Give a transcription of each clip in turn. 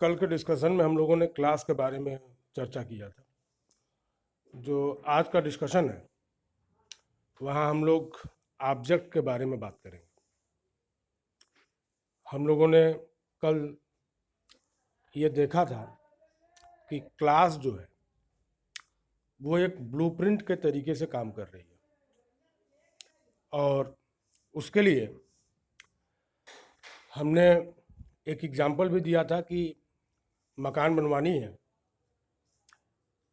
कल के डिस्कशन में हम लोगों ने क्लास के बारे में चर्चा किया था। जो आज का डिस्कशन है वहाँ हम लोग ऑब्जेक्ट के बारे में बात करेंगे। हम लोगों ने कल ये देखा था कि क्लास जो है वो एक ब्लूप्रिंट के तरीके से काम कर रही है, और उसके लिए हमने एक एग्जाम्पल भी दिया था कि मकान बनवानी है,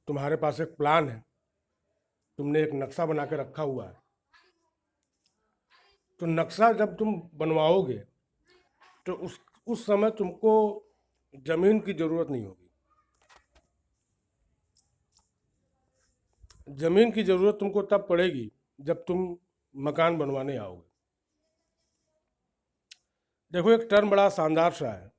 तुम्हारे पास एक प्लान है, तुमने एक नक्शा बना के रखा हुआ है। तो नक्शा जब तुम बनवाओगे तो उस समय तुमको ज़मीन की ज़रूरत नहीं होगी। ज़मीन की ज़रूरत तुमको तब पड़ेगी जब तुम मकान बनवाने आओगे। देखो, एक टर्म बड़ा शानदार सा है,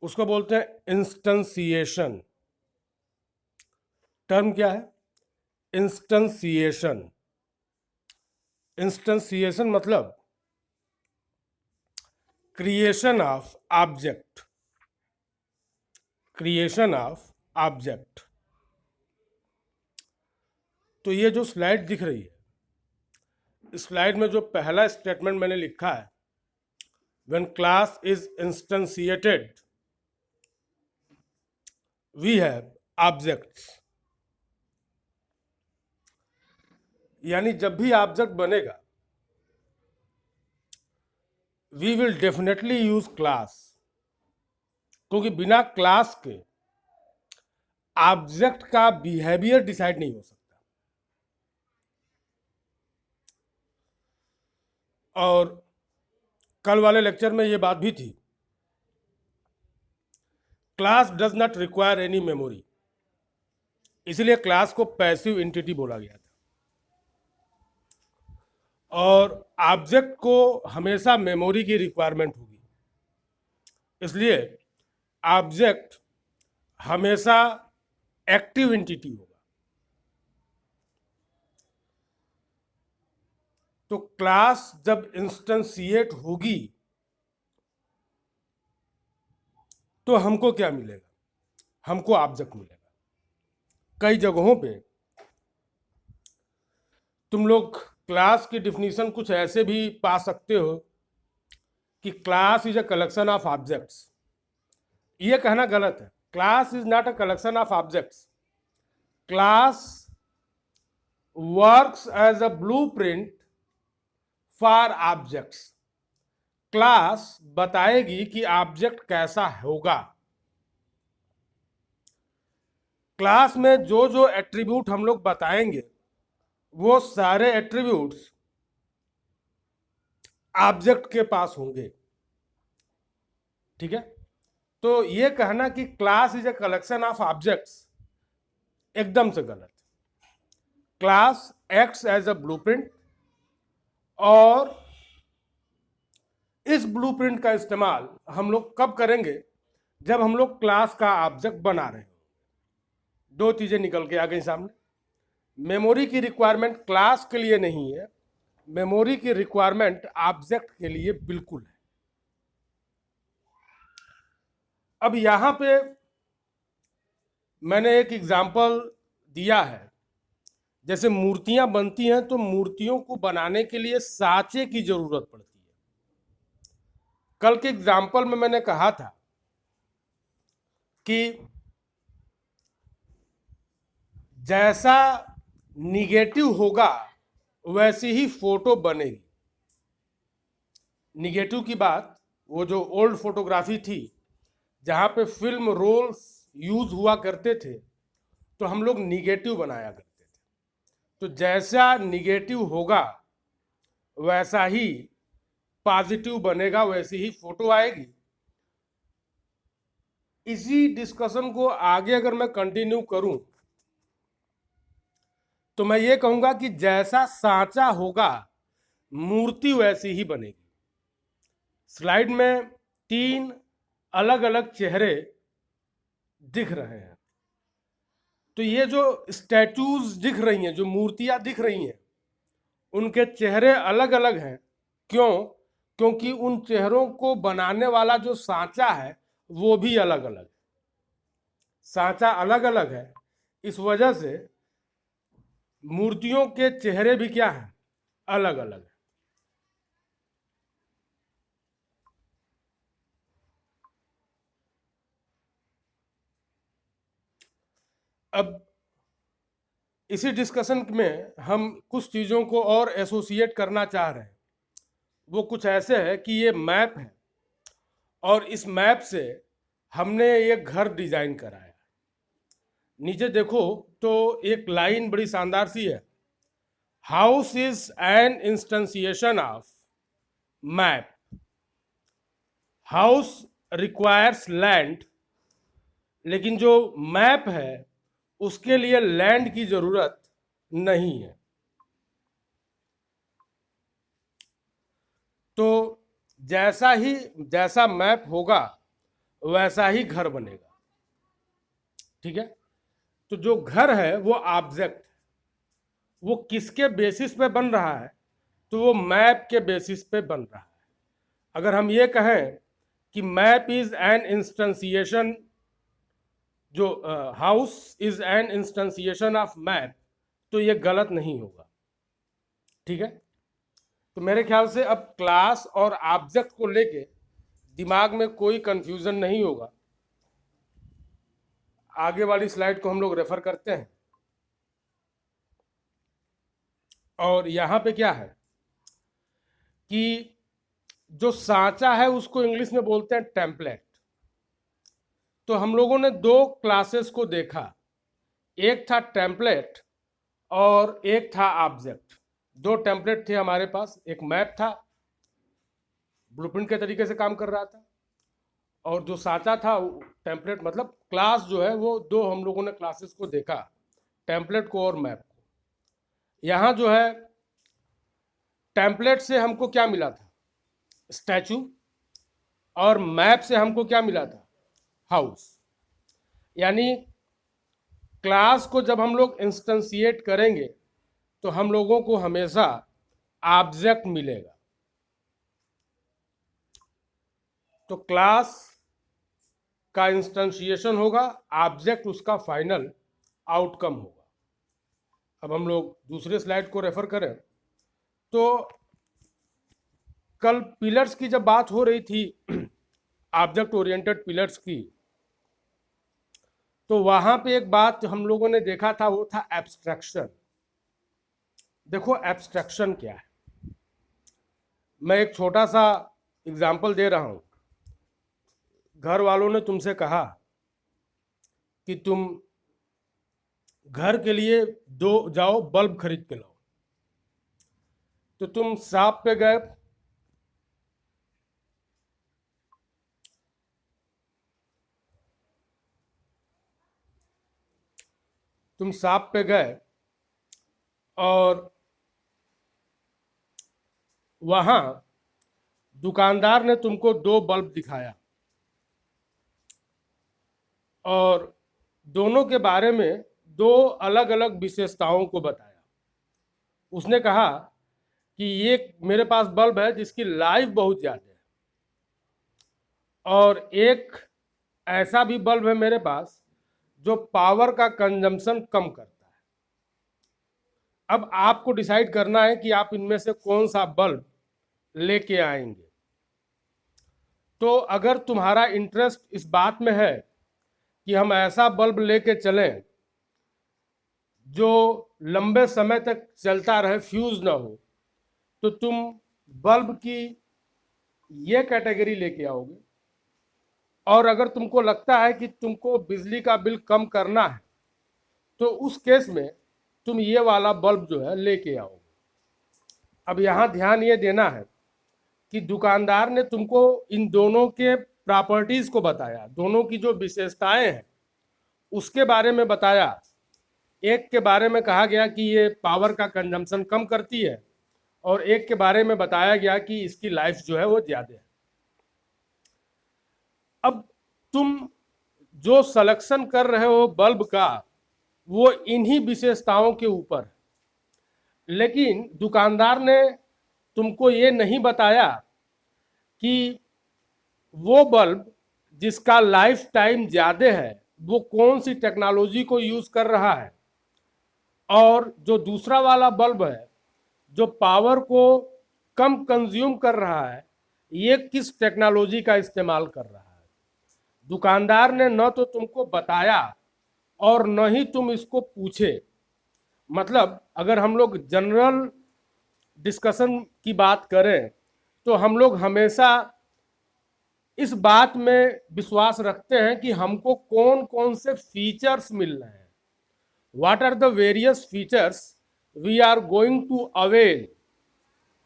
उसको बोलते हैं इंस्टेंसिएशन। टर्म क्या है? इंस्टेंसिएशन। इंस्टेंसिएशन मतलब creation of object. Creation of object. तो ये जो स्लाइड दिख रही है, इस स्लाइड में जो पहला स्टेटमेंट मैंने लिखा है, when class is instantiated we have objects. यानी जब भी ऑब्जेक्ट बनेगा we will definitely use class, क्योंकि बिना क्लास के ऑब्जेक्ट का बिहेवियर डिसाइड नहीं हो सकता। और कल वाले लेक्चर में ये बात भी थी, class does not require any memory, इसलिए क्लास को पैसिव एंटिटी बोला गया था। और ऑब्जेक्ट को हमेशा मेमोरी की रिक्वायरमेंट होगी, इसलिए ऑब्जेक्ट हमेशा एक्टिव एंटिटी होगा। तो क्लास जब इंस्टेंसिएट होगी तो हमको क्या मिलेगा? हमको ऑब्जेक्ट मिलेगा। कई जगहों पे तुम लोग क्लास की डिफिनीशन कुछ ऐसे भी पा सकते हो कि class is a collection of objects. ये कहना गलत है। Class is not a collection of objects. Class works as a blueprint for objects. Class बताएगी कि ऑब्जेक्ट कैसा होगा। क्लास में जो जो एट्रीब्यूट हम लोग बताएंगे वो सारे एट्रीब्यूट्स ऑब्जेक्ट के पास होंगे। ठीक है? तो ये कहना कि class is a collection of objects एकदम से गलत। Class acts as a blueprint, और इस ब्लूप्रिंट का इस्तेमाल हम लोग कब करेंगे? जब हम लोग क्लास का ऑब्जेक्ट बना रहे हो। दो चीजें निकल के आ गई सामने। मेमोरी की रिक्वायरमेंट क्लास के लिए नहीं है, मेमोरी की रिक्वायरमेंट ऑब्जेक्ट के लिए बिल्कुल है। अब यहां पे मैंने एक एग्जाम्पल दिया है, जैसे मूर्तियां बनती हैं तो मूर्तियों को बनाने के लिए साँचे की जरूरत पड़ती है। कल के एग्जाम्पल में मैंने कहा था कि जैसा निगेटिव होगा वैसी ही फोटो बनेगी। निगेटिव की बात, वो जो ओल्ड फोटोग्राफी थी जहां पे फिल्म रोल्स यूज हुआ करते थे, तो हम लोग निगेटिव बनाया करते थे। तो जैसा निगेटिव होगा वैसा ही पॉजिटिव बनेगा, वैसी ही फोटो आएगी। इसी डिस्कशन को आगे अगर मैं कंटिन्यू करूं तो मैं ये कहूंगा कि जैसा सांचा होगा मूर्ति वैसी ही बनेगी। स्लाइड में 3 अलग अलग चेहरे दिख रहे हैं। तो ये जो स्टैचूज दिख रही हैं, जो मूर्तियां दिख रही हैं, उनके चेहरे अलग अलग हैं। क्यों? क्योंकि उन चेहरों को बनाने वाला जो सांचा है वो भी अलग अलग है। सांचा अलग अलग है, इस वजह से मूर्तियों के चेहरे भी क्या है, अलग अलग है। अब इसी डिस्कशन में हम कुछ चीज़ों को और एसोसिएट करना चाह रहे हैं। वो कुछ ऐसे है कि ये मैप है और इस मैप से हमने ये घर डिजाइन कराया। नीचे देखो तो एक लाइन बड़ी शानदार सी है, house is an instantiation of map, house requires land, लेकिन जो मैप है उसके लिए लैंड की जरूरत नहीं है। तो जैसा मैप होगा वैसा ही घर बनेगा। ठीक है, तो जो घर है वो ऑब्जेक्ट, वो किसके बेसिस पे बन रहा है, तो वो मैप के बेसिस पे बन रहा है। अगर हम ये कहें कि मैप इज एन इंस्टेंसिएशन, जो house is an instantiation of map, तो ये गलत नहीं होगा। ठीक है, तो मेरे ख्याल से अब क्लास और ऑब्जेक्ट को लेके दिमाग में कोई कंफ्यूजन नहीं होगा। आगे वाली स्लाइड को हम लोग रेफर करते हैं। और यहां पे क्या है कि जो सांचा है उसको इंग्लिश में बोलते हैं टेम्पलेट। तो हम लोगों ने दो क्लासेस को देखा, एक था टेम्पलेट और एक था ऑब्जेक्ट। दो टेम्पलेट थे हमारे पास, एक मैप था, ब्लूप्रिंट के तरीके से काम कर रहा था, और जो सांचा था टेम्पलेट, मतलब क्लास जो है वो दो हम लोगों ने क्लासेस को देखा, टेम्पलेट को और मैप को। यहाँ जो है टेम्पलेट से हमको क्या मिला था, स्टैचू, और मैप से हमको क्या मिला था, हाउस। यानी क्लास को जब हम लोग इंस्टेंशिएट करेंगे तो हम लोगों को हमेशा ऑब्जेक्ट मिलेगा। तो क्लास का इंस्टेंशिएशन होगा, ऑब्जेक्ट उसका फाइनल आउटकम होगा। अब हम लोग दूसरे स्लाइड को रेफर करें तो कल पिलर्स की जब बात हो रही थी, ऑब्जेक्ट ओरिएंटेड पिलर्स की, तो वहां पे एक बात हम लोगों ने देखा था, वो था एब्स्ट्रैक्शन। देखो एब्स्ट्रैक्शन क्या है, मैं एक छोटा सा एग्जांपल दे रहा हूं। घर वालों ने तुमसे कहा कि तुम घर के लिए दो जाओ बल्ब खरीद के लाओ, तो तुम शॉप पे गए, तुम शॉप पे गए और वहां दुकानदार ने तुमको दो बल्ब दिखाया और दोनों के बारे में दो अलग अलग विशेषताओं को बताया। उसने कहा कि ये मेरे पास बल्ब है जिसकी लाइफ बहुत ज़्यादा है, और एक ऐसा भी बल्ब है मेरे पास जो पावर का कंजम्पशन कम करता है। अब आपको डिसाइड करना है कि आप इनमें से कौन सा बल्ब लेके आएंगे। तो अगर तुम्हारा इंटरेस्ट इस बात में है कि हम ऐसा बल्ब लेके चलें जो लंबे समय तक चलता रहे, फ्यूज ना हो, तो तुम बल्ब की ये कैटेगरी लेके आओगे। और अगर तुमको लगता है कि तुमको बिजली का बिल कम करना है, तो उस केस में तुम ये वाला बल्ब जो है लेके आओगे। अब यहाँ ध्यान ये देना है कि दुकानदार ने तुमको इन दोनों के प्रॉपर्टीज को बताया, दोनों की जो विशेषताएं हैं उसके बारे में बताया। एक के बारे में कहा गया कि ये पावर का कंजम्पशन कम करती है, और एक के बारे में बताया गया कि इसकी लाइफ जो है वो ज़्यादा है। अब तुम जो सिलेक्शन कर रहे हो बल्ब का, वो इन्हीं विशेषताओं के ऊपर, लेकिन दुकानदार ने तुमको ये नहीं बताया कि वो बल्ब जिसका लाइफ टाइम ज़्यादा है वो कौन सी टेक्नोलॉजी को यूज़ कर रहा है, और जो दूसरा वाला बल्ब है जो पावर को कम कंज्यूम कर रहा है ये किस टेक्नोलॉजी का इस्तेमाल कर रहा है। दुकानदार ने न तो तुमको बताया और न ही तुम इसको पूछे। मतलब अगर हम लोग जनरल डिस्कशन की बात करें तो हम लोग हमेशा इस बात में विश्वास रखते हैं कि हमको कौन कौन से फीचर्स मिल रहे हैं, what are the various features we are going to avail.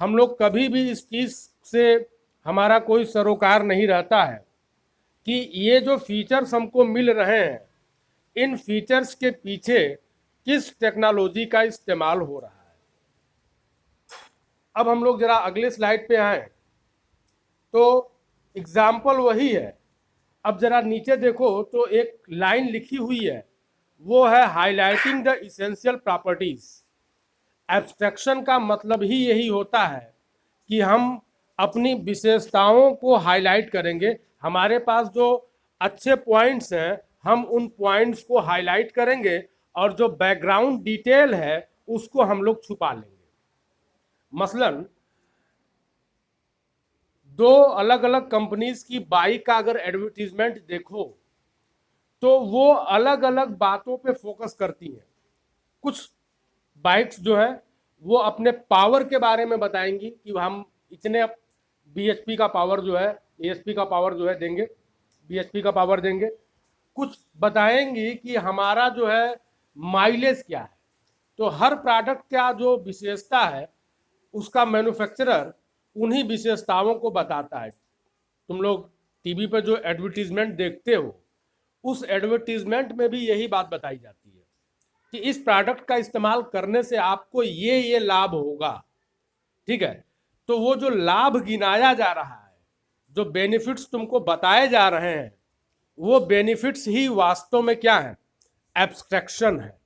हम लोग कभी भी इस चीज़ से हमारा कोई सरोकार नहीं रहता है कि ये जो फीचर्स हमको मिल रहे हैं इन फीचर्स के पीछे किस टेक्नोलॉजी का इस्तेमाल हो रहा है। अब हम लोग जरा अगले स्लाइड पे आए तो एग्जाम्पल वही है। अब जरा नीचे देखो तो एक लाइन लिखी हुई है, वो है highlighting the essential properties. Abstraction का मतलब ही यही होता है कि हम अपनी विशेषताओं को हाईलाइट करेंगे। हमारे पास जो अच्छे पॉइंट्स हैं हम उन पॉइंट्स को हाईलाइट करेंगे और जो बैकग्राउंड डिटेल है उसको हम लोग छुपा लेंगे। मसलन दो अलग अलग कंपनीज की बाइक का अगर एडवर्टीजमेंट देखो तो वो अलग अलग बातों पे फोकस करती हैं। कुछ बाइक्स जो है वो अपने पावर के बारे में बताएंगी कि हम इतने बीएचपी का पावर जो है, एएचपी का पावर जो है देंगे, बीएचपी का पावर देंगे। कुछ बताएंगी कि हमारा जो है माइलेज क्या है। तो हर प्रोडक्ट का जो विशेषता है उसका मैन्युफैक्चरर उन्हीं विशेषताओं को बताता है। तुम लोग टीवी पर जो एडवर्टीजमेंट देखते हो उस एडवर्टीजमेंट में भी यही बात बताई जाती है कि इस प्रोडक्ट का इस्तेमाल करने से आपको ये लाभ होगा। ठीक है, तो वो जो लाभ गिनाया जा रहा है, जो बेनिफिट्स तुमको बताए जा रहे हैं, वो बेनिफिट्स ही वास्तव में क्या है, एब्स्ट्रैक्शन है।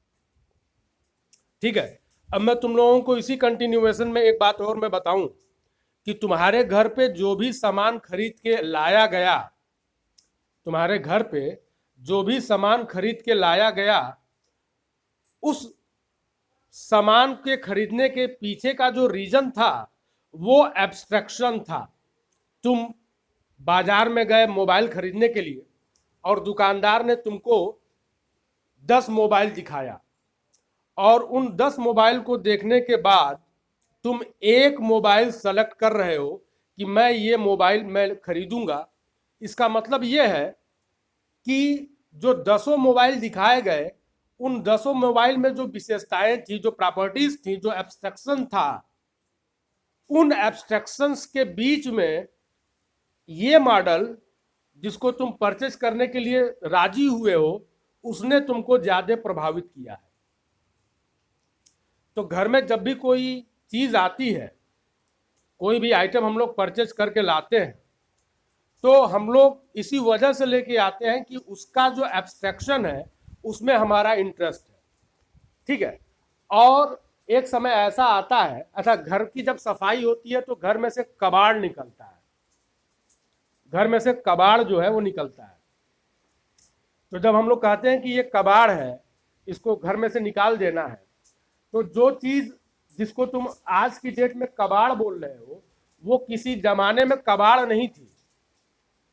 ठीक है, अब मैं तुम लोगों को इसी कंटिन्यूएशन में एक बात और मैं बताऊं कि तुम्हारे घर पे जो भी सामान खरीद के लाया गया, तुम्हारे घर पे जो भी सामान खरीद के लाया गया, उस सामान के खरीदने के पीछे का जो रीजन था वो एब्स्ट्रैक्शन था। तुम बाजार में गए मोबाइल खरीदने के लिए और दुकानदार ने तुमको 10 मोबाइल दिखाया और उन 10 मोबाइल को देखने के बाद तुम एक मोबाइल सेलेक्ट कर रहे हो कि मैं ये मोबाइल मैं खरीदूंगा। इसका मतलब ये है कि जो 10 मोबाइल दिखाए गए उन 10 मोबाइल में जो विशेषताएं थी, जो प्रॉपर्टीज थी, जो एब्स्ट्रैक्शन था, उन एब्स्ट्रैक्शंस के बीच में ये मॉडल जिसको तुम परचेज करने के लिए राजी हुए हो उसने तुमको ज्यादा प्रभावित किया है। तो घर में जब भी कोई चीज आती है, कोई भी आइटम हम लोग परचेज करके लाते हैं तो हम लोग इसी वजह से लेके आते हैं कि उसका जो एब्स्ट्रैक्शन है उसमें हमारा इंटरेस्ट है। ठीक है, और एक समय ऐसा आता है, अच्छा घर की जब सफाई होती है तो घर में से कबाड़ निकलता है, घर में से कबाड़ जो है वो निकलता है। तो जब हम लोग कहते हैं कि ये कबाड़ है, इसको घर में से निकाल देना है, तो जो चीज जिसको तुम आज की डेट में कबाड़ बोल रहे हो वो किसी जमाने में कबाड़ नहीं थी।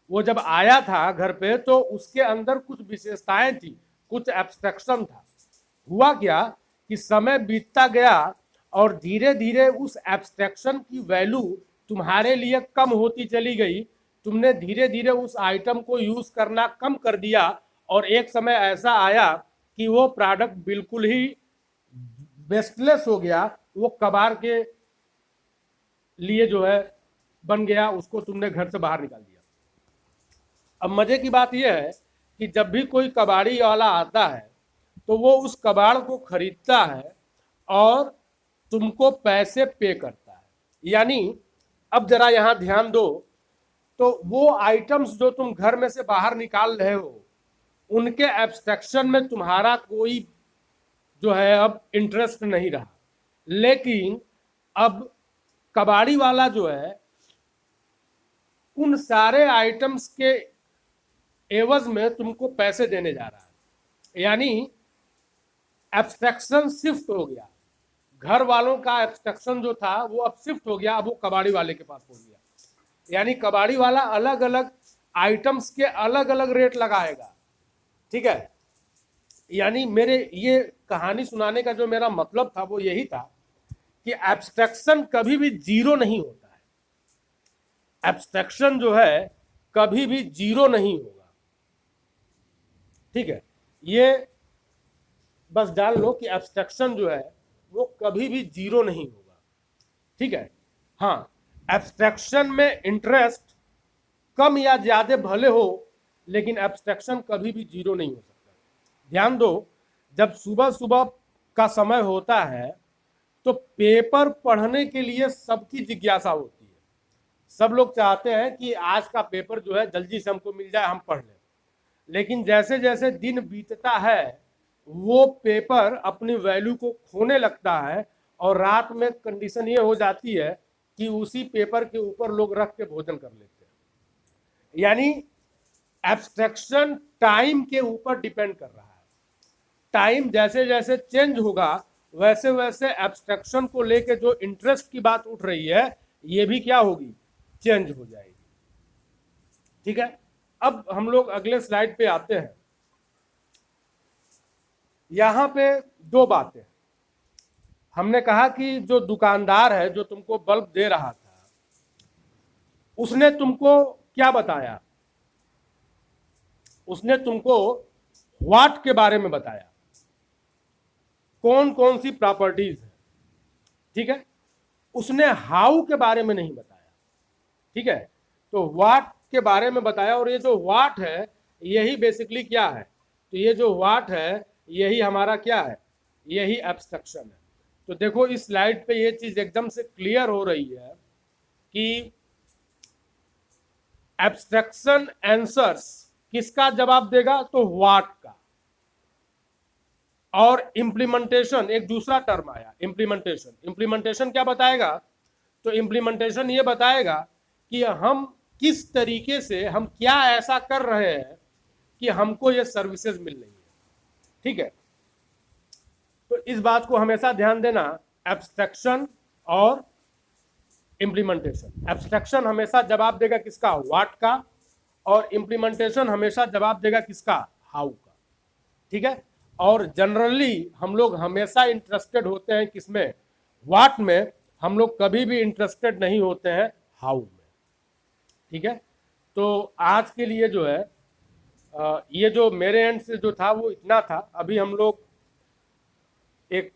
वो जब आया था घर पे तो उसके अंदर कुछ विशेषताएं थी, कुछ एब्स्ट्रैक्शन था। हुआ क्या कि समय बीतता गया और धीरे धीरे उस एब्स्ट्रैक्शन की वैल्यू तुम्हारे लिए कम होती चली गई। तुमने धीरे धीरे उस आइटम को यूज करना कम कर दिया और एक समय ऐसा आया कि वो प्रोडक्ट बिल्कुल ही वेस्टलेस हो गया, वो कबाड़ के लिए जो है बन गया, उसको तुमने घर से बाहर निकाल दिया। अब मजे की बात यह है कि जब भी कोई कबाड़ी वाला आता है तो वो उस कबाड़ को खरीदता है और तुमको पैसे पे करता है। यानी अब जरा यहां ध्यान दो, तो वो आइटम्स जो तुम घर में से बाहर निकाल रहे हो उनके एब्स्ट्रैक्शन में तुम्हारा कोई जो है अब इंटरेस्ट नहीं रहा, लेकिन अब कबाड़ी वाला जो है उन सारे आइटम्स के एवज में तुमको पैसे देने जा रहा है, यानी एब्स्ट्रैक्शन शिफ्ट हो गया। घर वालों का एब्स्ट्रैक्शन जो था वो अब शिफ्ट हो गया, अब वो कबाड़ी वाले के पास पहुंच गया। यानी कबाड़ी वाला अलग अलग आइटम्स के अलग अलग रेट लगाएगा, ठीक है। यानी मेरे ये कहानी सुनाने का जो मेरा मतलब था वो यही था कि एब्स्ट्रैक्शन कभी भी जीरो नहीं होता है। एब्स्ट्रैक्शन जो है कभी भी जीरो नहीं होगा, ठीक है। ये बस डाल लो कि एब्स्ट्रैक्शन जो है वो कभी भी जीरो नहीं होगा, ठीक है। हाँ, एब्स्ट्रैक्शन में इंटरेस्ट कम या ज्यादा भले हो, लेकिन एब्स्ट्रैक्शन कभी भी जीरो नहीं हो सकता। ध्यान दो, जब सुबह सुबह का समय होता है तो पेपर पढ़ने के लिए सबकी जिज्ञासा होती है। सब लोग चाहते हैं कि आज का पेपर जो है जल्दी से हमको मिल जाए, हम पढ़ लें। लेकिन जैसे जैसे दिन बीतता है वो पेपर अपनी वैल्यू को खोने लगता है, और रात में कंडीशन ये हो जाती है कि उसी पेपर के ऊपर लोग रख के भोजन कर लेते हैं। यानी एब्स्ट्रैक्शन टाइम के ऊपर डिपेंड कर रहा है। टाइम जैसे जैसे चेंज होगा वैसे वैसे एब्स्ट्रैक्शन को लेके जो इंटरेस्ट की बात उठ रही है ये भी क्या होगी, चेंज हो जाएगी, ठीक है। अब हम लोग अगले स्लाइड पे आते हैं। यहां पे दो बातें हमने कहा कि जो दुकानदार है जो तुमको बल्ब दे रहा था उसने तुमको क्या बताया, उसने तुमको व्हाट के बारे में बताया, कौन कौन सी प्रॉपर्टीज है, ठीक है। उसने हाउ के बारे में नहीं बताया, ठीक है। तो व्हाट के बारे में बताया, और ये जो व्हाट है यही बेसिकली क्या है, तो ये जो व्हाट है यही हमारा क्या है, यही एब्स्ट्रैक्शन है। तो देखो इस स्लाइड पे ये चीज एकदम से क्लियर हो रही है कि एब्स्ट्रैक्शन आंसर्स किसका जवाब देगा, तो व्हाट का। और इम्प्लीमेंटेशन, एक दूसरा टर्म आया इम्प्लीमेंटेशन। इम्प्लीमेंटेशन क्या बताएगा, तो इम्प्लीमेंटेशन ये बताएगा कि हम किस तरीके से, हम क्या ऐसा कर रहे हैं कि हमको ये सर्विसेज मिल रही है, ठीक है। तो इस बात को हमेशा ध्यान देना, एब्स्ट्रैक्शन और इम्प्लीमेंटेशन। एब्स्ट्रैक्शन हमेशा जवाब देगा किसका, व्हाट का, और इम्प्लीमेंटेशन हमेशा जवाब देगा किसका, हाउ का, ठीक है। और जनरली हम लोग हमेशा इंटरेस्टेड होते हैं किसमें, व्हाट में। हम लोग कभी भी इंटरेस्टेड नहीं होते हैं हाउ में, ठीक है। तो आज के लिए जो है ये जो मेरे एंड से जो था वो इतना था। अभी हम लोग एक